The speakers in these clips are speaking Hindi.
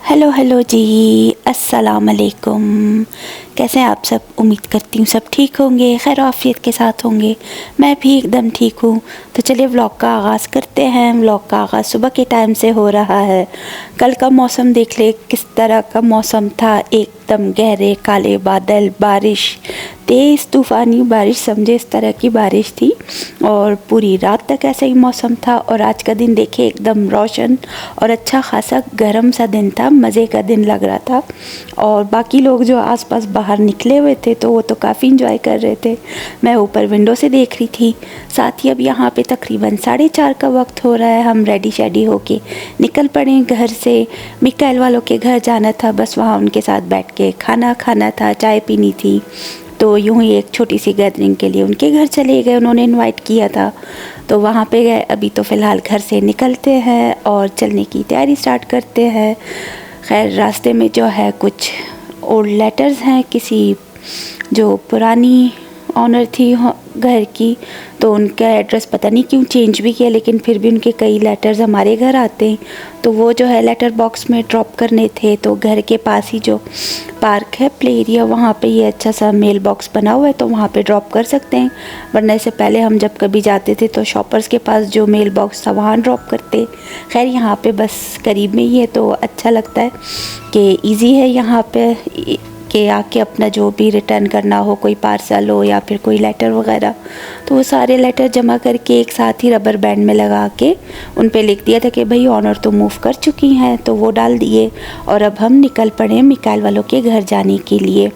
हेलो हेलो जी, अस्सलाम वालेकुम। कैसे हैं आप सब? उम्मीद करती हूँ सब ठीक होंगे, खैर आफियत के साथ होंगे। मैं भी एकदम ठीक हूँ। तो चलिए व्लॉग का आगाज़ करते हैं। व्लॉग का आगाज़ सुबह के टाइम से हो रहा है। कल का मौसम देख ले किस तरह का मौसम था, एकदम गहरे काले बादल, बारिश, तेज़ तूफ़ानी बारिश, समझे इस तरह की बारिश थी। और पूरी रात तक ऐसा ही मौसम था। और आज का दिन देखिए एकदम रोशन और अच्छा खासा गर्म सा दिन था, मज़े का दिन लग रहा था। और बाकी लोग जो आसपास बाहर निकले हुए थे तो वो तो काफ़ी इंजॉय कर रहे थे। मैं ऊपर विंडो से देख रही थी। साथ ही अब यहाँ पे तकरीबन 4:30 का वक्त हो रहा है। हम रेडी शेडी होके निकल पड़े घर से। मिकाइल वालों के घर जाना था, बस वहाँ उनके साथ बैठ के खाना खाना था, चाय पीनी थी। तो यूँ ही एक छोटी सी गैदरिंग के लिए उनके घर चले गए, उन्होंने इनवाइट किया था तो वहाँ पे गए। अभी तो फ़िलहाल घर से निकलते हैं और चलने की तैयारी स्टार्ट करते हैं। खैर रास्ते में जो है कुछ ओल्ड लेटर्स हैं किसी जो पुरानी ऑनर थी घर की, तो उनका एड्रेस पता नहीं क्यों चेंज भी किया, लेकिन फिर भी उनके कई लेटर्स हमारे घर आते हैं तो वो जो है लेटर बॉक्स में ड्रॉप करने थे। तो घर के पास ही जो पार्क है, प्ले एरिया, वहाँ पे ये अच्छा सा मेल बॉक्स बना हुआ है तो वहाँ पे ड्रॉप कर सकते हैं। वरना इससे पहले हम जब कभी जाते थे तो शॉपर्स के पास जो मेल बॉक्स था वहाँ ड्रॉप करते। खैर यहाँ पे बस करीब में ही है तो अच्छा लगता है कि ईज़ी है यहाँ पे कि आके अपना जो भी रिटर्न करना हो, कोई पार्सल हो या फिर कोई लेटर वगैरह, तो वो सारे लेटर जमा करके एक साथ ही रबर बैंड में लगा के उन पे लिख दिया था कि भाई ऑनर तो मूव कर चुकी हैं, तो वो डाल दिए। और अब हम निकल पड़े मिकाइल वालों के घर जाने के लिए।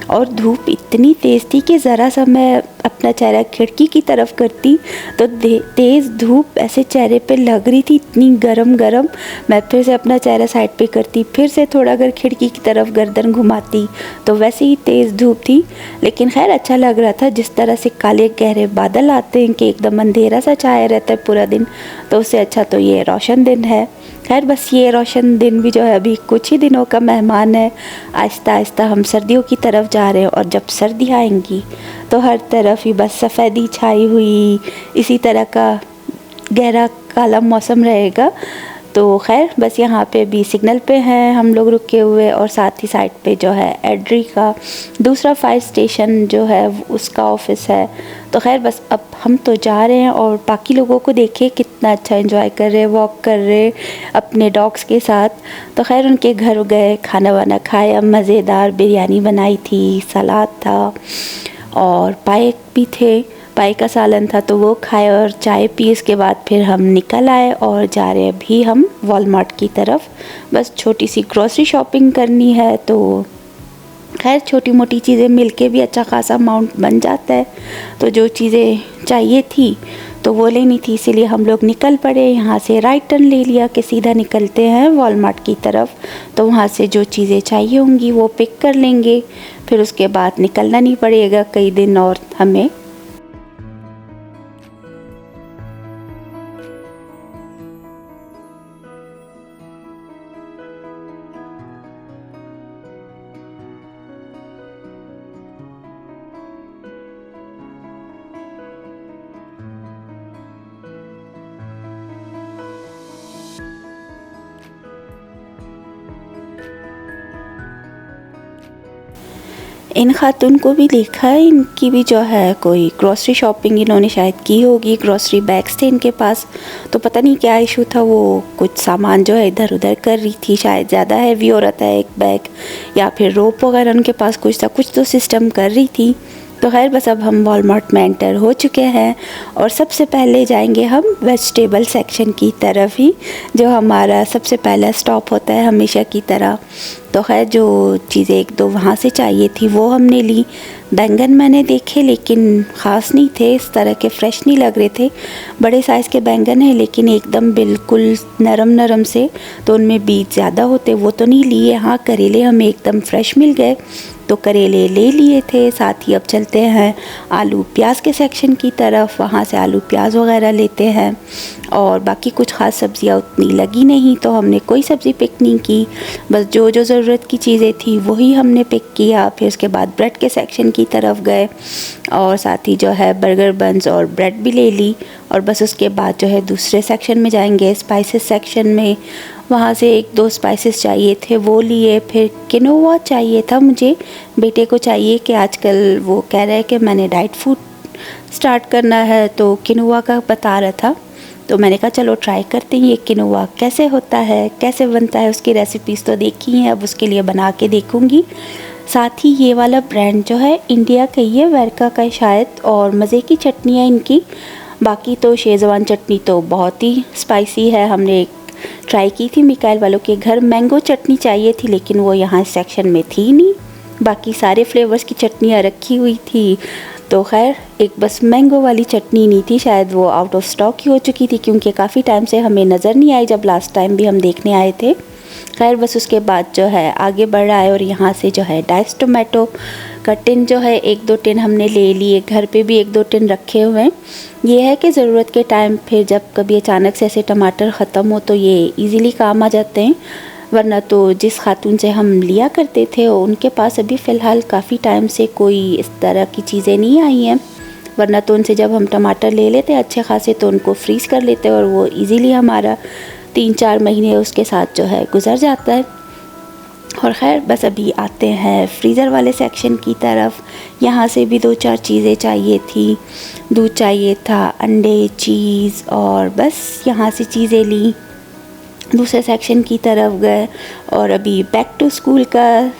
और धूप इतनी तेज़ थी कि ज़रा सा मैं अपना चेहरा खिड़की की तरफ करती तो तेज़ धूप ऐसे चेहरे पे लग रही थी, इतनी गरम गरम। मैं फिर से अपना चेहरा साइड पे करती, फिर से थोड़ा अगर खिड़की की तरफ गर्दन घुमाती तो वैसे ही तेज़ धूप थी। लेकिन खैर अच्छा लग रहा था। जिस तरह से काले गहरे बादल आते हैं कि एकदम अंधेरा सा छाया रहता है पूरा दिन, तो उससे अच्छा तो ये रोशन दिन है। खैर बस ये रोशन दिन भी जो है अभी कुछ ही दिनों का मेहमान है। आहिस्ता आहिस्ता हम सर्दियों की तरफ जा रहे हैं और जब सर्दी आएंगी तो हर तरफ ही बस सफ़ेदी छाई हुई इसी तरह का गहरा काला मौसम रहेगा। तो खैर बस यहाँ पे भी सिग्नल पे हैं हम लोग रुके हुए, और साथ ही साइड पे जो है एड्री का दूसरा फायर स्टेशन जो है उसका ऑफिस है। तो खैर बस अब हम तो जा रहे हैं और बाकी लोगों को देखे कितना अच्छा एंजॉय कर रहे, वॉक कर रहे अपने डॉग्स के साथ। तो खैर उनके घर गए, खाना वाना खाया, मज़ेदार बिरयानी बनाई थी, सलाद था और पाए भी थे, पाए का सालन था तो वो खाए और चाय पी। इसके बाद फिर हम निकल आए और जा रहे अभी हम वॉलमार्ट की तरफ। बस छोटी सी ग्रॉसरी शॉपिंग करनी है, तो खैर छोटी मोटी चीज़ें मिलके भी अच्छा खासा अमाउंट बन जाता है। तो जो चीज़ें चाहिए थी तो वो लेनी थी, इसीलिए हम लोग निकल पड़े। यहाँ से राइट टर्न ले लिया कि सीधा निकलते हैं वॉलमार्ट की तरफ। तो वहाँ से जो चीज़ें चाहिए होंगी वो पिक कर लेंगे, फिर उसके बाद निकलना नहीं पड़ेगा कई दिन और हमें। इन खातून को भी देखा है, इनकी भी जो है कोई ग्रॉसरी शॉपिंग इन्होंने शायद की होगी। ग्रॉसरी बैग्स थे इनके पास, तो पता नहीं क्या इशू था, वो कुछ सामान जो है इधर उधर कर रही थी, शायद ज़्यादा हैवी हो रहा था एक बैग, या फिर रोप वगैरह उनके पास कुछ था, कुछ तो सिस्टम कर रही थी। तो खैर बस अब हम वॉलमार्ट में एंटर हो चुके हैं और सबसे पहले जाएंगे हम वेजिटेबल सेक्शन की तरफ ही, जो हमारा सबसे पहला स्टॉप होता है हमेशा की तरह। तो खैर जो चीज़ें एक दो वहाँ से चाहिए थी वो हमने ली। बैंगन मैंने देखे लेकिन ख़ास नहीं थे, इस तरह के फ्रेश नहीं लग रहे थे। बड़े साइज़ के बैंगन हैं लेकिन एकदम बिल्कुल नरम नरम से, तो उनमें बीज ज़्यादा होते, वो तो नहीं लिए। हाँ करेले हमें एकदम फ्रेश मिल गए तो करेले ले लिए थे। साथ ही अब चलते हैं आलू प्याज के सेक्शन की तरफ, वहाँ से आलू प्याज वगैरह लेते हैं। और बाकी कुछ ख़ास सब्ज़ियाँ उतनी लगी नहीं तो हमने कोई सब्ज़ी पिक नहीं की, बस जो जो ज़रूरत की चीज़ें थी वही हमने पिक किया। फिर उसके बाद ब्रेड के सेक्शन की तरफ गए और साथ ही जो है बर्गर बन्स और ब्रेड भी ले ली। और बस उसके बाद जो है दूसरे सेक्शन में जाएंगे, स्पाइसेस सेक्शन में, वहाँ से 1-2 स्पाइसेस चाहिए थे वो लिए। फिर किनोवा चाहिए था मुझे, बेटे को चाहिए कि आजकल वो कह रहा है कि मैंने डाइट फूड स्टार्ट करना है, तो किनोवा का बता रहा था। तो मैंने कहा चलो ट्राई करते हैं ये किनोवा कैसे होता है, कैसे बनता है। उसकी रेसिपीज़ तो देखी हैं, अब उसके लिए बना के देखूँगी। साथ ही ये वाला ब्रांड जो है इंडिया का ही है, वेरका का शायद, और मज़े की चटनी है इनकी। बाकी तो शेज़वान चटनी तो बहुत ही स्पाइसी है। हमने ट्राई की थी मिकाइल वालों के घर। मैंगो चटनी चाहिए थी लेकिन वो यहाँ सेक्शन में थी नहीं, बाकी सारे फ्लेवर्स की चटनियाँ रखी हुई थी। तो खैर एक बस मैंगो वाली चटनी नहीं थी, शायद वो आउट ऑफ स्टॉक ही हो चुकी थी क्योंकि काफ़ी टाइम से हमें नज़र नहीं आई जब लास्ट टाइम भी हम देखने आए थे। खैर बस उसके बाद जो है आगे बढ़ रहा है और यहाँ से जो है डाइस टोमेटो का टिन जो है 1-2 टिन हमने ले लिए, घर पे भी 1-2 टिन रखे हुए हैं। ये है कि ज़रूरत के टाइम फिर जब कभी अचानक से ऐसे टमाटर ख़त्म हो तो ये इजीली काम आ जाते हैं। वरना तो जिस खातून से हम लिया करते थे उनके पास अभी फ़िलहाल काफ़ी टाइम से कोई इस तरह की चीज़ें नहीं आई हैं। वरना तो उनसे जब हम टमाटर ले लेते अच्छे खासे तो उनको फ्रीज़ कर लेते और वो इजीली हमारा 3-4 महीने उसके साथ जो है गुज़र जाता है। और ख़ैर बस अभी आते हैं फ्रीज़र वाले सेक्शन की तरफ। यहाँ से भी 2-4 चीज़ें चाहिए थी, दूध चाहिए था, अंडे, चीज़, और बस यहाँ से चीज़ें ली। दूसरे सेक्शन की तरफ गए और अभी बैक टू स्कूल का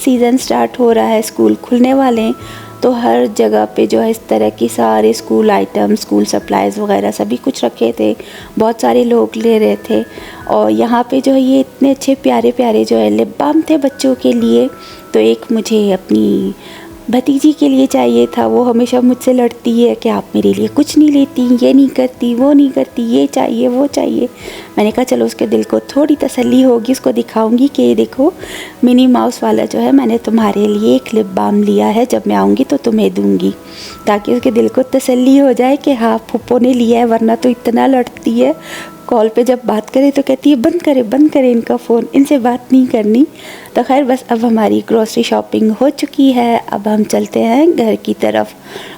सीज़न स्टार्ट हो रहा है, स्कूल खुलने वाले हैं, तो हर जगह पे जो है इस तरह की सारे स्कूल आइटम, स्कूल सप्लाइज़ वगैरह सभी कुछ रखे थे। बहुत सारे लोग ले रहे थे और यहाँ पे जो है ये इतने अच्छे प्यारे प्यारे जो है लिप बाम थे बच्चों के लिए। तो एक मुझे अपनी भतीजी के लिए चाहिए था, वो हमेशा मुझसे लड़ती है कि आप मेरे लिए कुछ नहीं लेती, ये नहीं करती, वो नहीं करती, ये चाहिए वो चाहिए। मैंने कहा चलो उसके दिल को थोड़ी तसल्ली होगी, उसको दिखाऊंगी कि ये देखो मिनी माउस वाला जो है मैंने तुम्हारे लिए एक लिप बाम लिया है, जब मैं आऊँगी तो तुम्हें दूँगी, ताकि उसके दिल को तसल्ली हो जाए कि हाँ फूफो ने लिया है। वरना तो इतना लड़ती है, कॉल पे जब बात करें तो कहती है बंद करें इनका फ़ोन, इनसे बात नहीं करनी। तो खैर बस अब हमारी ग्रोसरी शॉपिंग हो चुकी है, अब हम चलते हैं घर की तरफ।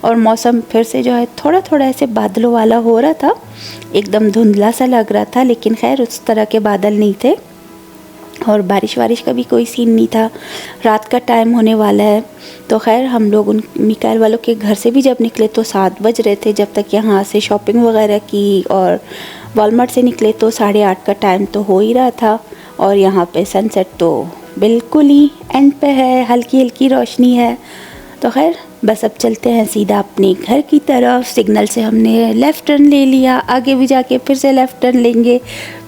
और मौसम फिर से जो है थोड़ा थोड़ा ऐसे बादलों वाला हो रहा था, एकदम धुंधला सा लग रहा था, लेकिन खैर उस तरह के बादल नहीं थे और बारिश वारिश का भी कोई सीन नहीं था। रात का टाइम होने वाला है। तो खैर हम लोग उन मिकाइल वालों के घर से भी जब निकले तो 7 बज रहे थे, जब तक यहाँ से शॉपिंग वगैरह की, और वॉलमार्ट से निकले तो 8:30 का टाइम तो हो ही रहा था। और यहाँ पे सनसेट तो बिल्कुल ही एंड पे है, हल्की हल्की रोशनी है। तो खैर बस अब चलते हैं सीधा अपने घर की तरफ। सिग्नल से हमने लेफ़्ट टर्न ले लिया, आगे भी जाके फिर से लेफ़्ट टर्न लेंगे,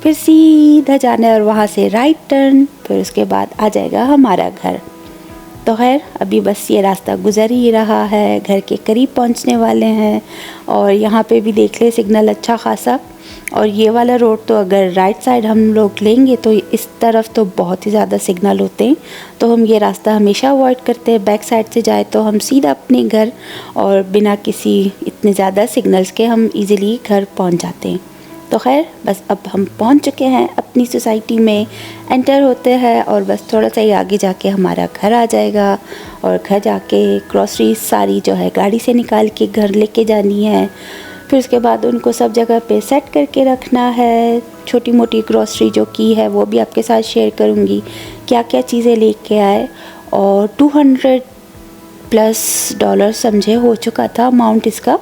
फिर सीधा जाना है और वहाँ से राइट टर्न, फिर उसके बाद आ जाएगा हमारा घर। तो खैर अभी बस ये रास्ता गुज़र ही रहा है, घर के करीब पहुँचने वाले हैं। और यहाँ पे भी देख ले सिग्नल अच्छा खासा। और ये वाला रोड तो अगर राइट साइड हम लोग लेंगे तो इस तरफ तो बहुत ही ज़्यादा सिग्नल होते हैं, तो हम ये रास्ता हमेशा अवॉइड करते हैं। बैक साइड से जाए तो हम सीधा अपने घर और बिना किसी इतने ज़्यादा सिग्नल्स के हम इजीली घर पहुंच जाते हैं। तो खैर बस अब हम पहुंच चुके हैं अपनी सोसाइटी में, एंटर होते हैं और बस थोड़ा सा ही आगे जाके हमारा घर आ जाएगा। और घर जाके ग्रॉसरी सारी जो है गाड़ी से निकाल के घर लेके जानी है। फिर उसके बाद उनको सब जगह पे सेट करके रखना है। छोटी मोटी ग्रॉसरी जो की है वो भी आपके साथ शेयर करूँगी, क्या क्या चीज़ें लेके आए। और $200+ समझे हो चुका था अमाउंट इसका।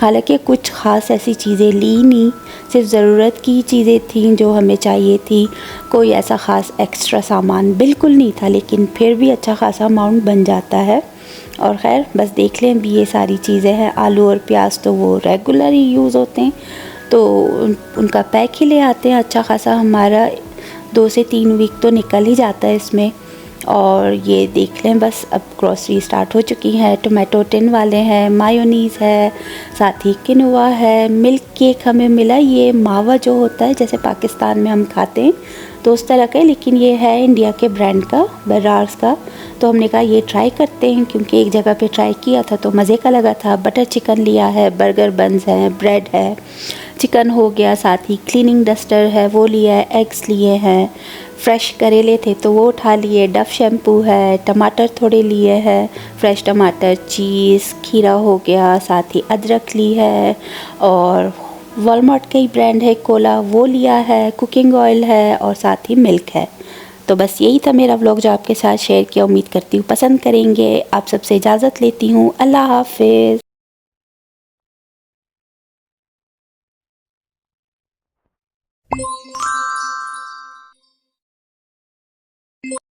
हालांकि कुछ ख़ास ऐसी चीज़ें ली नहीं, सिर्फ ज़रूरत की चीज़ें थी जो हमें चाहिए थी। कोई ऐसा ख़ास एक्स्ट्रा सामान बिल्कुल नहीं था, लेकिन फिर भी अच्छा खासा अमाउंट बन जाता है। और ख़ैर बस देख लें भी ये सारी चीज़ें हैं। आलू और प्याज तो वो रेगुलर ही यूज़ होते हैं, तो उनका पैक ही ले आते हैं। अच्छा खासा हमारा 2 से 3 वीक तो निकल ही जाता है इसमें। और ये देख लें बस अब ग्रॉसरी स्टार्ट हो चुकी है। टोमेटो टिन वाले हैं, मायोनीज़ है, साथ ही किनोवा है, मिल्क केक हमें मिला। ये मावा जो होता है जैसे पाकिस्तान में हम खाते हैं तो उस तरह का है, लेकिन ये है इंडिया के ब्रांड का, बेरार्स का। तो हमने कहा ये ट्राई करते हैं, क्योंकि एक जगह पे ट्राई किया था तो मज़े का लगा था। बटर चिकन लिया है, बर्गर बन्स हैं, ब्रेड है, चिकन हो गया, साथ ही क्लीनिंग डस्टर है वो लिया है, एग्स लिए हैं, फ्रेश करेले थे तो वो उठा लिए, डव शैम्पू है, टमाटर थोड़े लिए हैं, फ्रेश टमाटर, चीज़, खीरा हो गया, साथ ही अदरक ली है। और वॉलमार्ट का ही ब्रांड है कोला, वो लिया है, कुकिंग ऑयल है और साथ ही मिल्क है। तो बस यही था मेरा व्लॉग जो आपके साथ शेयर किया। उम्मीद करती हूँ पसंद करेंगे। आप सबसे इजाज़त लेती हूँ। अल्लाह हाफ़िज़।